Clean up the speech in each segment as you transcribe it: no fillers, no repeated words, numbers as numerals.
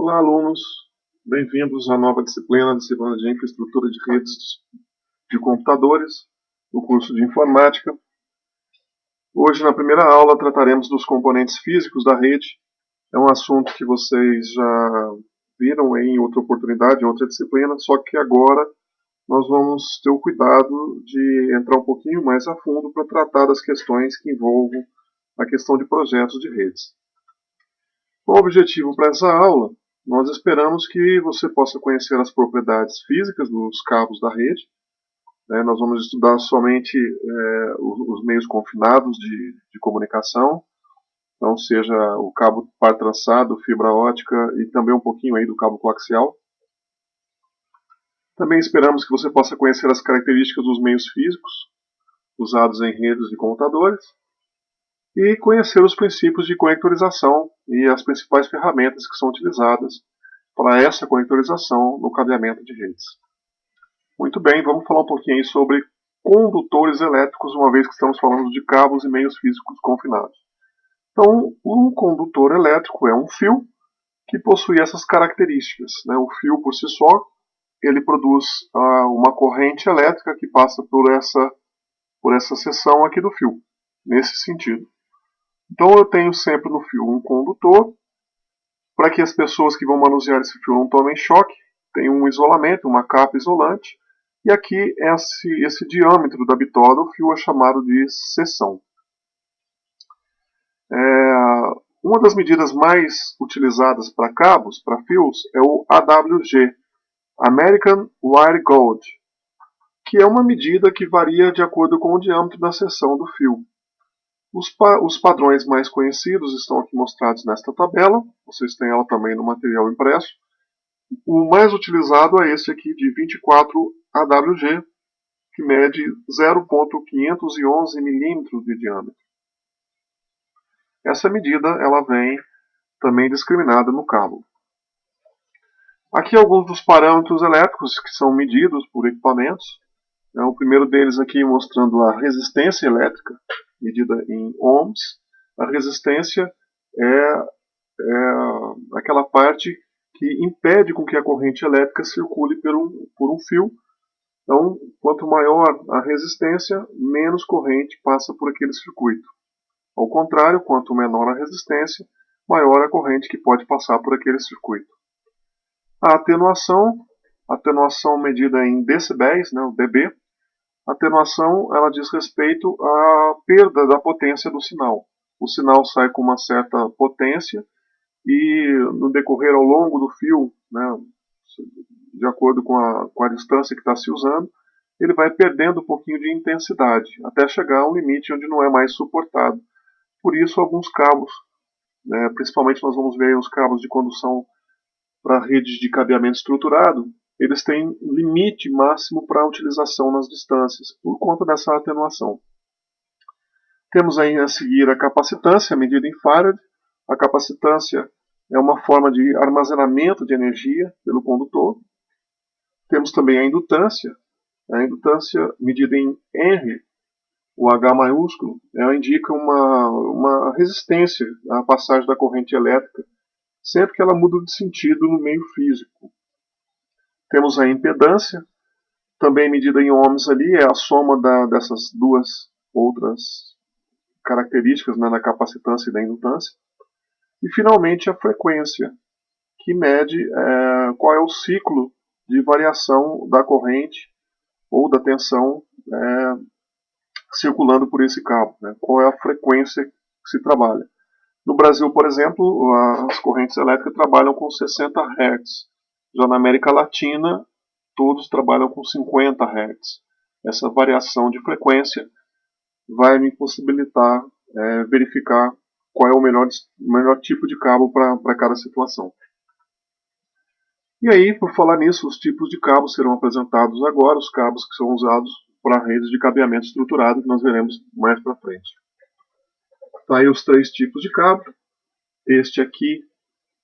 Olá, alunos. Bem-vindos à nova disciplina de Infraestrutura de Redes de Computadores, do curso de Informática. Hoje, na primeira aula, trataremos dos componentes físicos da rede. É um assunto que vocês já viram em outra oportunidade, em outra disciplina, só que agora nós vamos ter o cuidado de entrar um pouquinho mais a fundo para tratar das questões que envolvam a questão de projetos de redes. O objetivo para essa aula, nós esperamos que você possa conhecer as propriedades físicas dos cabos da rede. Nós vamos estudar somente os meios confinados de comunicação, então seja o cabo par trançado, fibra ótica e também um pouquinho aí do cabo coaxial. Também esperamos que você possa conhecer as características dos meios físicos usados em redes de computadores e conhecer os princípios de conectorização e as principais ferramentas que são utilizadas para essa conectorização no cabeamento de redes. Muito bem, vamos falar um pouquinho aí sobre condutores elétricos, uma vez que estamos falando de cabos e meios físicos confinados. Então, um condutor elétrico é um fio que possui essas características. O fio, por si só, ele produz uma corrente elétrica que passa por essa seção aqui do fio, nesse sentido. Então eu tenho sempre no fio um condutor, para que as pessoas que vão manusear esse fio não tomem choque, tem um isolamento, uma capa isolante, e aqui esse diâmetro da bitola do fio é chamado de seção. Uma das medidas mais utilizadas para cabos, para fios, é o AWG, American Wire Gauge, que é uma medida que varia de acordo com o diâmetro da seção do fio. Os padrões mais conhecidos estão aqui mostrados nesta tabela, vocês têm ela também no material impresso. O mais utilizado é esse aqui de 24 AWG, que mede 0,511 milímetros de diâmetro. Essa medida ela vem também discriminada no cabo. Aqui alguns dos parâmetros elétricos que são medidos por equipamentos. O primeiro deles aqui mostrando a resistência elétrica, medida em ohms. A resistência é aquela parte que impede com que a corrente elétrica circule por um fio. Então, quanto maior a resistência, menos corrente passa por aquele circuito. Ao contrário, quanto menor a resistência, maior a corrente que pode passar por aquele circuito. A atenuação medida em decibéis, o dB. A atenuação ela diz respeito à perda da potência do sinal. O sinal sai com uma certa potência e no decorrer ao longo do fio, de acordo com a distância que está se usando, ele vai perdendo um pouquinho de intensidade, até chegar a um limite onde não é mais suportado. Por isso, alguns cabos, principalmente nós vamos ver os cabos de condução para redes de cabeamento estruturado, eles têm limite máximo para utilização nas distâncias, por conta dessa atenuação. Temos aí a seguir a capacitância, medida em farad. A capacitância é uma forma de armazenamento de energia pelo condutor. Temos também a indutância medida em Henry, o H maiúsculo, ela indica uma resistência à passagem da corrente elétrica, sempre que ela muda de sentido no meio físico. Temos a impedância, também medida em ohms ali, é a soma dessas duas outras características, da capacitância e da indutância. E finalmente a frequência, que mede qual é o ciclo de variação da corrente ou da tensão circulando por esse cabo, qual é a frequência que se trabalha. No Brasil, por exemplo, as correntes elétricas trabalham com 60 Hz. Já na América Latina, todos trabalham com 50 Hz. Essa variação de frequência vai me possibilitar verificar qual é o melhor tipo de cabo para cada situação. E aí, por falar nisso, os tipos de cabos serão apresentados agora, os cabos que são usados para redes de cabeamento estruturado, que nós veremos mais para frente. Tá aí os três tipos de cabo. Este aqui,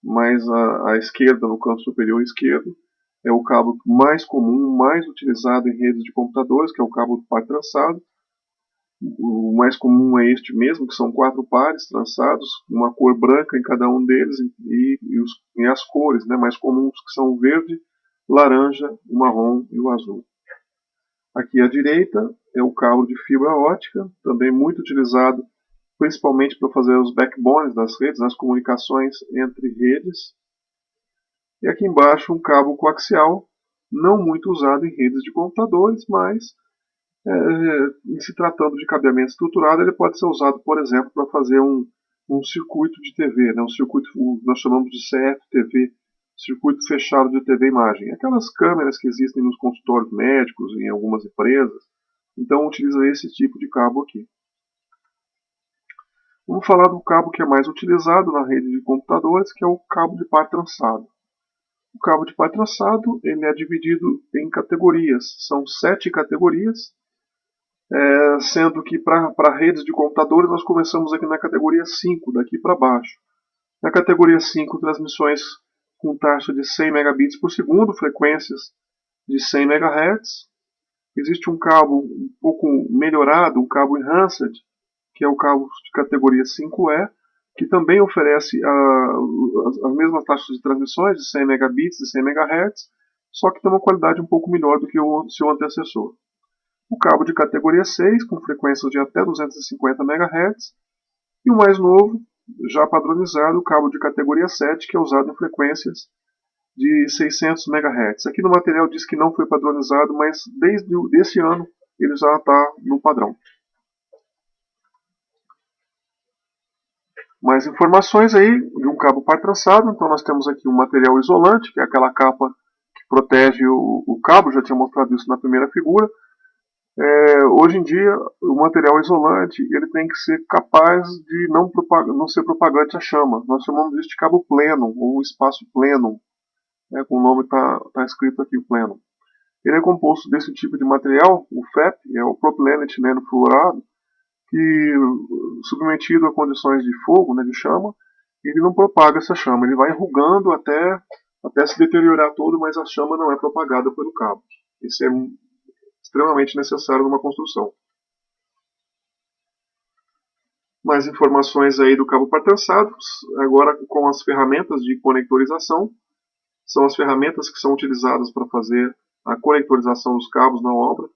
mais à esquerda, no canto superior esquerdo, é o cabo mais comum, mais utilizado em redes de computadores, que é o cabo par trançado. O mais comum é este mesmo, que são 4 pares trançados, uma cor branca em cada um deles, e as cores, né, mais comuns, que são o verde, laranja, o marrom e o azul. Aqui à direita é o cabo de fibra ótica, também muito utilizado principalmente para fazer os backbones das redes, as comunicações entre redes. E aqui embaixo um cabo coaxial, não muito usado em redes de computadores, mas em se tratando de cabeamento estruturado, ele pode ser usado, por exemplo, para fazer um circuito de TV, né? Um circuito, nós chamamos de CFTV, circuito fechado de TV imagem. Aquelas câmeras que existem nos consultórios médicos, em algumas empresas. Então utiliza esse tipo de cabo aqui. Vamos falar do cabo que é mais utilizado na rede de computadores, que é o cabo de par trançado. O cabo de par trançado ele é dividido em categorias. São 7 categorias, sendo que para redes de computadores nós começamos aqui na categoria 5, daqui para baixo. Na categoria 5, transmissões com taxa de 100 megabits por segundo, frequências de 100 MHz. Existe um cabo um pouco melhorado, um cabo enhanced, que é o cabo de categoria 5E, que também oferece as mesmas taxas de transmissões de 100 megabits e 100 MHz, só que tem uma qualidade um pouco melhor do que o seu antecessor. O cabo de categoria 6, com frequências de até 250 MHz, e o mais novo, já padronizado, o cabo de categoria 7, que é usado em frequências de 600 MHz. Aqui no material diz que não foi padronizado, mas desde esse ano ele já está no padrão. Mais informações aí de um cabo par trançado. Então nós temos aqui um material isolante, que é aquela capa que protege o cabo, já tinha mostrado isso na primeira figura. Hoje em dia, o material isolante ele tem que ser capaz de não ser propagante à chama. Nós chamamos isso de cabo pleno, ou espaço pleno, né, com o nome está escrito aqui, pleno. Ele é composto desse tipo de material, o FEP, é o propileno etileno fluorado, que, submetido a condições de fogo, né, de chama, ele não propaga essa chama, ele vai enrugando até se deteriorar todo, mas a chama não é propagada pelo cabo. Isso é extremamente necessário numa construção. Mais informações aí do cabo par trançado, agora com as ferramentas de conectorização. São as ferramentas que são utilizadas para fazer a conectorização dos cabos na obra.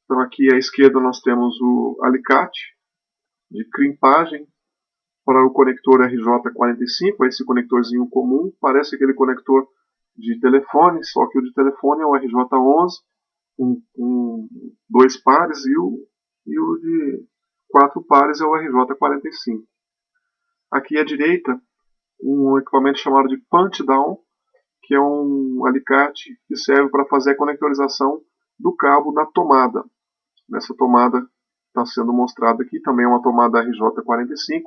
Então aqui à esquerda nós temos o alicate de crimpagem para o conector RJ45, esse conectorzinho comum, parece aquele conector de telefone, só que o de telefone é o RJ11, com 2 pares, e o de 4 pares é o RJ45. Aqui à direita, um equipamento chamado de punch down, que é um alicate que serve para fazer a conectorização do cabo na tomada. Nessa tomada está sendo mostrada aqui, também é uma tomada RJ45,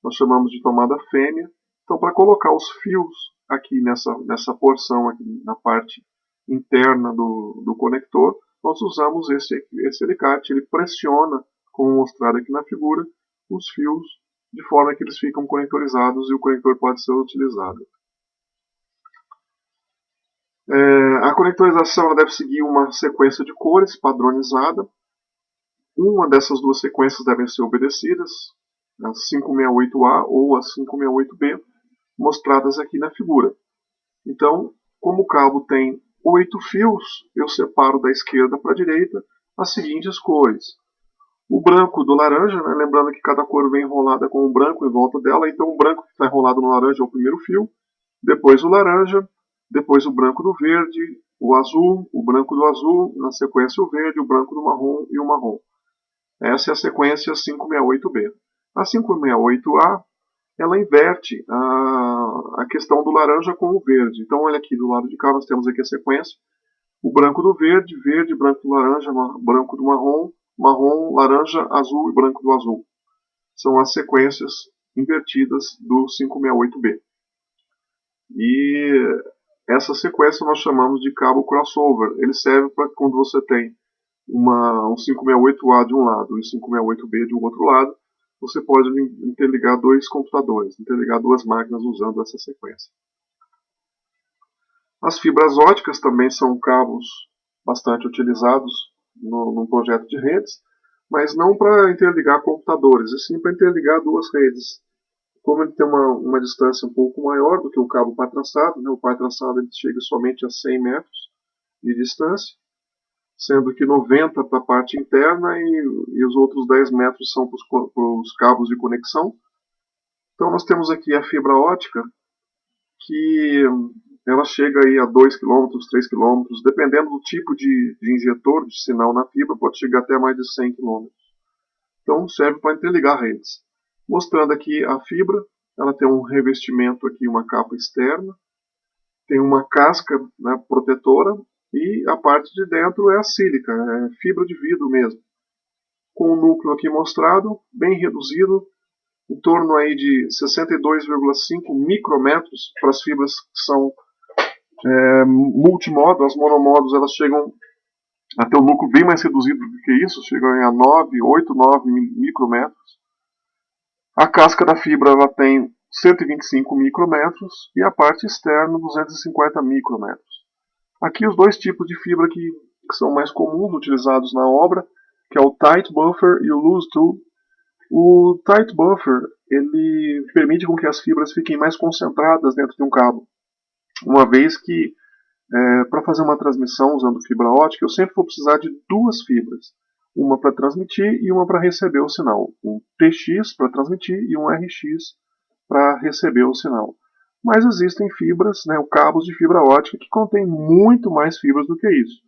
nós chamamos de tomada fêmea. Então, para colocar os fios aqui nessa porção, aqui na parte interna do conector, nós usamos esse alicate, ele pressiona, como mostrado aqui na figura, os fios de forma que eles ficam conectorizados e o conector pode ser utilizado. A conectorização deve seguir uma sequência de cores padronizada. Uma dessas duas sequências devem ser obedecidas, a 568A ou a 568B, mostradas aqui na figura. Então, como o cabo tem 8 fios, eu separo da esquerda para a direita as seguintes cores. O branco do laranja, né, lembrando que cada cor vem enrolada com um branco em volta dela, então o branco que está enrolado no laranja é o primeiro fio, depois o laranja, depois o branco do verde, o azul, o branco do azul, na sequência o verde, o branco do marrom e o marrom. Essa é a sequência 568B. A 568A, ela inverte a questão do laranja com o verde. Então, olha aqui, do lado de cá nós temos aqui a sequência. O branco do verde, verde, branco do laranja, branco do marrom, marrom, laranja, azul e branco do azul. São as sequências invertidas do 568B. E essa sequência nós chamamos de cabo crossover. Ele serve para quando você tem um 568A de um lado e 568B de um outro lado, você pode interligar dois computadores, interligar duas máquinas usando essa sequência. As fibras óticas também são cabos bastante utilizados no projeto de redes. mas não para interligar computadores, e sim para interligar duas redes. Como ele tem uma distância um pouco maior do que o cabo par trançado, né, o par trançado ele chega somente a 100 metros de distância, sendo que 90 para a parte interna e os outros 10 metros são para os cabos de conexão. Então nós temos aqui a fibra ótica, que ela chega aí a 2 km, 3 km, dependendo do tipo de injetor de sinal na fibra, pode chegar até mais de 100 km. Então serve para interligar redes. Mostrando aqui a fibra, ela tem um revestimento aqui, uma capa externa, tem uma casca, né, protetora, e a parte de dentro é a sílica, é fibra de vidro mesmo. Com o núcleo aqui mostrado, bem reduzido, em torno aí de 62,5 micrômetros para as fibras que são multimodo. As monomodos elas chegam a ter um núcleo bem mais reduzido do que isso, chegam a 8, 9 micrômetros. A casca da fibra ela tem 125 micrômetros e a parte externa 250 micrômetros. Aqui os dois tipos de fibra que são mais comuns utilizados na obra, que é o tight buffer e o loose tube. O tight buffer ele permite com que as fibras fiquem mais concentradas dentro de um cabo, uma vez que para fazer uma transmissão usando fibra ótica eu sempre vou precisar de duas fibras, uma para transmitir e uma para receber o sinal, um TX para transmitir e um RX para receber o sinal. Mas existem fibras, né, cabos de fibra ótica que contêm muito mais fibras do que isso,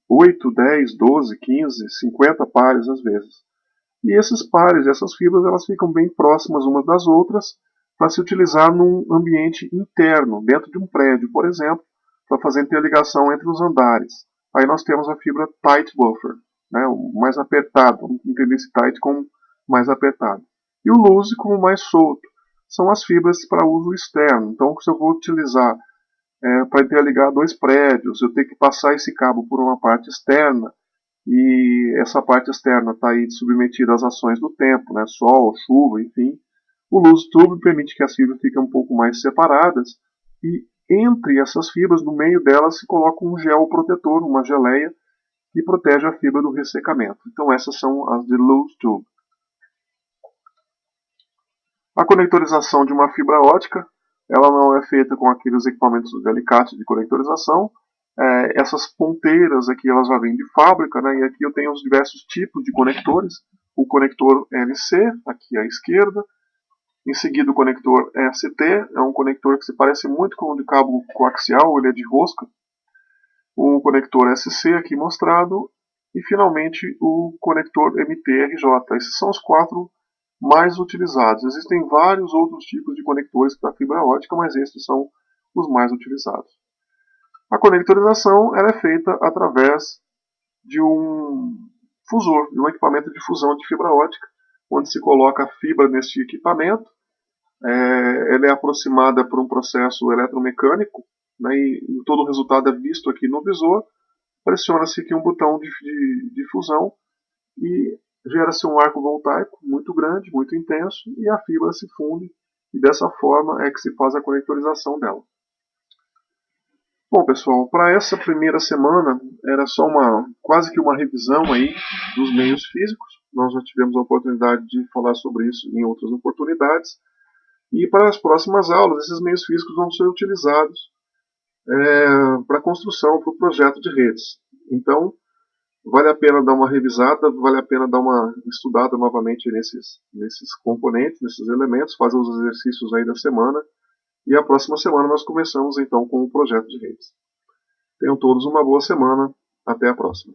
8, 10, 12, 15, 50 pares às vezes. E esses pares, essas fibras, elas ficam bem próximas umas das outras para se utilizar num ambiente interno, dentro de um prédio, por exemplo, para fazer interligação entre os andares. Aí nós temos a fibra tight buffer, né, o mais apertado, vamos entender esse tight como mais apertado. E o loose como mais solto. São as fibras para uso externo. Então, se eu vou utilizar para interligar dois prédios, eu tenho que passar esse cabo por uma parte externa, e essa parte externa está aí submetida às ações do tempo, né, sol, chuva, enfim. O loose tube permite que as fibras fiquem um pouco mais separadas e entre essas fibras, no meio delas, se coloca um gel protetor, uma geleia, que protege a fibra do ressecamento. Então essas são as de loose tube. A conectorização de uma fibra ótica, ela não é feita com aqueles equipamentos de alicate de conectorização. Essas ponteiras aqui elas já vêm de fábrica, né? E aqui eu tenho os diversos tipos de conectores. O conector LC, aqui à esquerda. Em seguida o conector ST, é um conector que se parece muito com o de cabo coaxial, ele é de rosca. O conector SC aqui mostrado. E finalmente o conector MT-RJ. Esses são os 4 mais utilizados. Existem vários outros tipos de conectores para fibra ótica, mas estes são os mais utilizados. A conectorização ela é feita através de um fusor, de um equipamento de fusão de fibra ótica, onde se coloca a fibra neste equipamento. Ela é aproximada por um processo eletromecânico, né, e todo o resultado é visto aqui no visor. Pressiona-se aqui um botão de fusão e gera-se um arco voltaico muito grande, muito intenso, e a fibra se funde, e dessa forma é que se faz a conectorização dela. Bom, pessoal, para essa primeira semana era só quase que uma revisão aí dos meios físicos. Nós já tivemos a oportunidade de falar sobre isso em outras oportunidades. E para as próximas aulas, esses meios físicos vão ser utilizados para a construção, para o projeto de redes. Então, vale a pena dar uma revisada, vale a pena dar uma estudada novamente nesses componentes, nesses elementos, fazer os exercícios aí da semana. E a próxima semana nós começamos então com o projeto de redes. Tenham todos uma boa semana. Até a próxima.